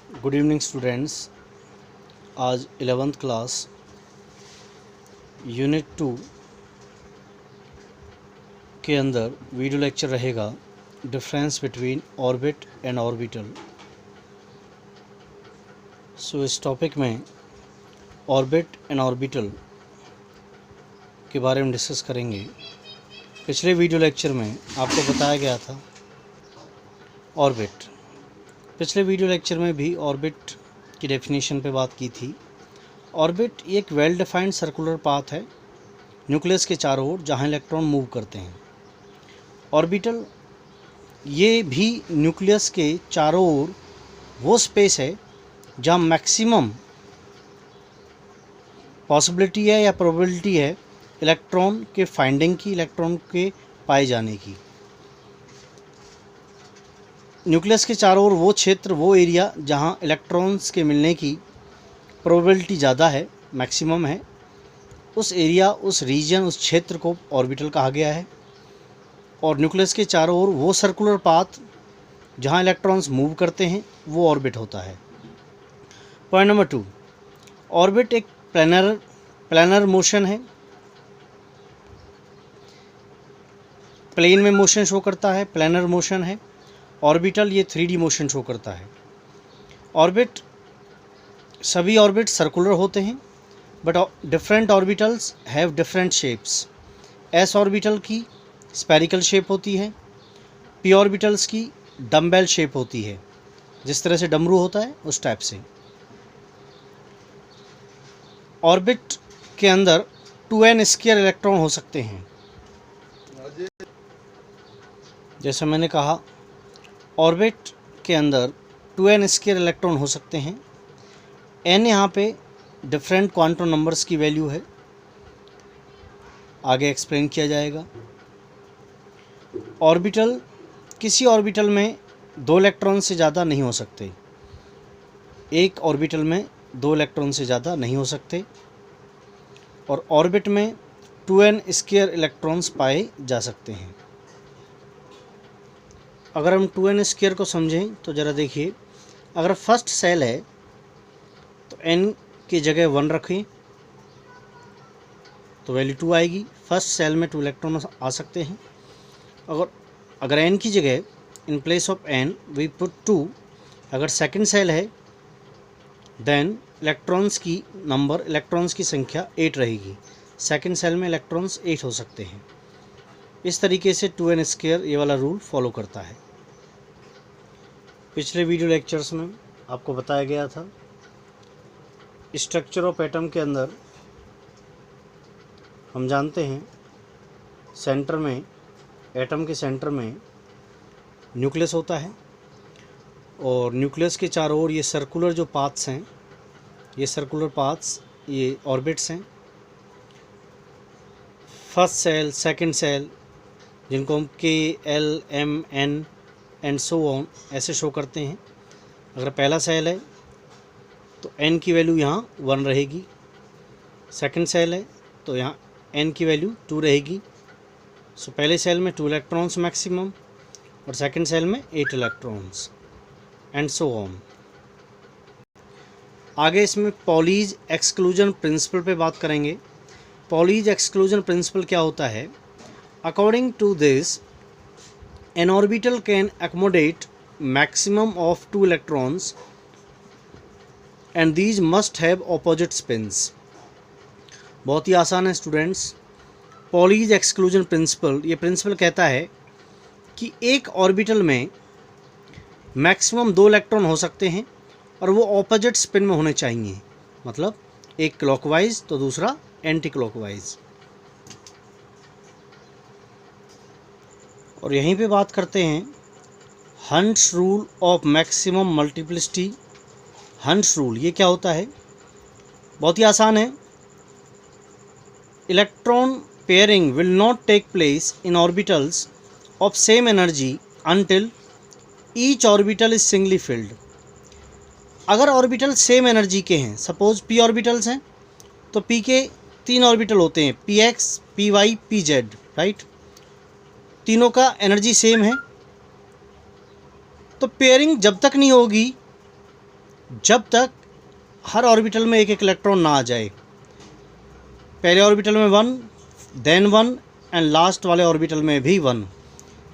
Good evening students. आज 11th class unit 2 के अंदर वीडियो लेक्चर रहेगा difference between orbit and orbital. So इस टॉपिक में ऑर्बिट एंड ऑर्बिटल के बारे में डिस्कस करेंगे। पिछले वीडियो लेक्चर में आपको बताया गया था ऑर्बिट। पिछले वीडियो लेक्चर में भी ऑर्बिट की डेफिनेशन पे बात की थी। ऑर्बिट एक वेल डिफाइंड सर्कुलर पाथ है न्यूक्लियस के चारों ओर जहाँ इलेक्ट्रॉन मूव करते हैं। ऑर्बिटल ये भी न्यूक्लियस के चारों ओर वो स्पेस है जहाँ मैक्सिमम पॉसिबिलिटी है या प्रोबेबिलिटी है इलेक्ट्रॉन के फाइंडिंग की, इलेक्ट्रॉन के पाए जाने की। न्यूक्लियस के चारों ओर वो क्षेत्र, वो एरिया जहाँ इलेक्ट्रॉन्स के मिलने की प्रोबेबिलिटी ज़्यादा है, मैक्सिमम है, उस एरिया, उस रीजन, उस क्षेत्र को ऑर्बिटल कहा गया है। और न्यूक्लियस के चारों ओर वो सर्कुलर पाथ जहाँ इलेक्ट्रॉन्स मूव करते हैं वो ऑर्बिट होता है। पॉइंट नंबर 2, ऑर्बिट एक प्लैनर मोशन है। प्लेन में मोशन शो करता है, प्लैनर मोशन है। ऑर्बिटल ये 3D मोशन शो करता है। ऑर्बिट, सभी ऑर्बिट सर्कुलर होते हैं but different orbitals have different shapes. S orbital की स्फेरिकल शेप होती है, पी ऑर्बिटल्स की डम्बेल शेप होती है, जिस तरह से डमरू होता है उस टाइप से। ऑर्बिट के अंदर 2n स्क्वायर इलेक्ट्रॉन हो सकते हैं। जैसे मैंने कहा, ऑर्बिट के अंदर 2n स्क्वायर इलेक्ट्रॉन हो सकते हैं। n यहाँ पे डिफरेंट क्वांटम नंबर्स की वैल्यू है, आगे एक्सप्लेन किया जाएगा। ऑर्बिटल, किसी ऑर्बिटल में 2 इलेक्ट्रॉन से ज़्यादा नहीं हो सकते। एक ऑर्बिटल में 2 इलेक्ट्रॉन से ज़्यादा नहीं हो सकते और ऑर्बिट में 2n स्क्वायर इलेक्ट्रॉन्स पाए जा सकते हैं। अगर हम 2n स्क्वायर को समझें तो ज़रा देखिए, अगर फर्स्ट सेल है तो n की जगह 1 रखें तो वैल्यू 2 आएगी। फर्स्ट सेल में 2 इलेक्ट्रॉन आ सकते हैं। अगर n की जगह in place of n we put 2, अगर सेकंड सेल है देन इलेक्ट्रॉन्स की संख्या 8 रहेगी। सेकंड सेल में इलेक्ट्रॉन्स 8 हो सकते हैं। इस तरीके से 2n स्क्वायर ये वाला रूल फॉलो करता है। पिछले वीडियो लेक्चर्स में आपको बताया गया था स्ट्रक्चर ऑफ एटम के अंदर हम जानते हैं सेंटर में, एटम के सेंटर में न्यूक्लियस होता है और न्यूक्लियस के चारों ओर ये सर्कुलर जो पाथ्स हैं, ये सर्कुलर पाथ्स, ये ऑर्बिट्स हैं। फर्स्ट सेल, सेकंड सेल, जिनको हम K, L, M, N and so on ऐसे शो करते हैं। अगर पहला सेल है तो n की वैल्यू यहाँ 1 रहेगी। सेकंड सेल है तो यहाँ n की वैल्यू 2 रहेगी। सो पहले सेल में 2 इलेक्ट्रॉन्स मैक्सिमम और सेकंड सेल में 8 इलेक्ट्रॉन्स एंड सो ऑन। आगे इसमें पॉलीज एक्सक्लूजन प्रिंसिपल पे बात करेंगे। पॉलीज एक्सक्लूजन प्रिंसिपल क्या होता है? According to this, an orbital can accommodate maximum of 2 electrons and these must have opposite spins। बहुत ही आसान है स्टूडेंट्स। पॉलीज एक्सक्लूजन प्रिंसिपल, ये प्रिंसिपल कहता है कि एक ऑर्बिटल में मैक्सिमम 2 इलेक्ट्रॉन हो सकते हैं और वो ऑपोजिट स्पिन में होने चाहिए। मतलब एक क्लॉकवाइज तो दूसरा एंटी क्लॉकवाइज। और यहीं पे बात करते हैं Hund's rule of maximum multiplicity. Hund's rule ये क्या होता है? बहुत ही आसान है। Electron pairing will not take place in orbitals of same energy until each orbital is singly filled. अगर ऑर्बिटल सेम एनर्जी के हैं, सपोज p ऑर्बिटल्स हैं तो p के 3 ऑर्बिटल होते हैं, px, py, pz, राइट। तीनों का एनर्जी सेम है तो पेयरिंग जब तक नहीं होगी जब तक हर ऑर्बिटल में एक एक इलेक्ट्रॉन ना आ जाए, पहले ऑर्बिटल में 1, देन 1 एंड लास्ट वाले ऑर्बिटल में भी 1,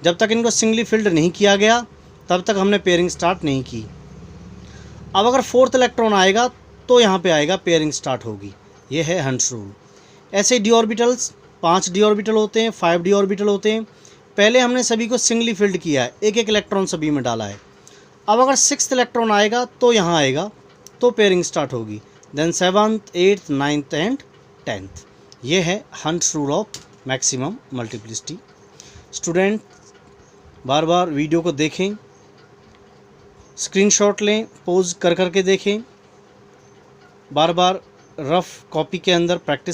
जब तक इनको सिंगली फिल्ड नहीं किया गया तब तक हमने पेयरिंग स्टार्ट नहीं की। अब अगर 4th इलेक्ट्रॉन आएगा तो यहाँ पे आएगा पेयरिंग स्टार्ट होगी। ये है हंट्स रूल। ऐसे डी ऑर्बिटल्स 5 डी ऑर्बिटल होते हैं, 5 डी ऑर्बिटल होते हैं। पहले हमने सभी को सिंगली फिल्ड किया है, एक एक इलेक्ट्रॉन सभी में डाला है। अब अगर 6th इलेक्ट्रॉन आएगा तो यहाँ आएगा तो पेयरिंग स्टार्ट होगी। Then 7th, 8th, 9th and 10th। ये है Hund's rule of maximum multiplicity. Student बार बार वीडियो को देखें, स्क्रीनशॉट लें, पॉज कर करके देखें, बार बार रफ कॉपी के अंदर प्रैक्टिस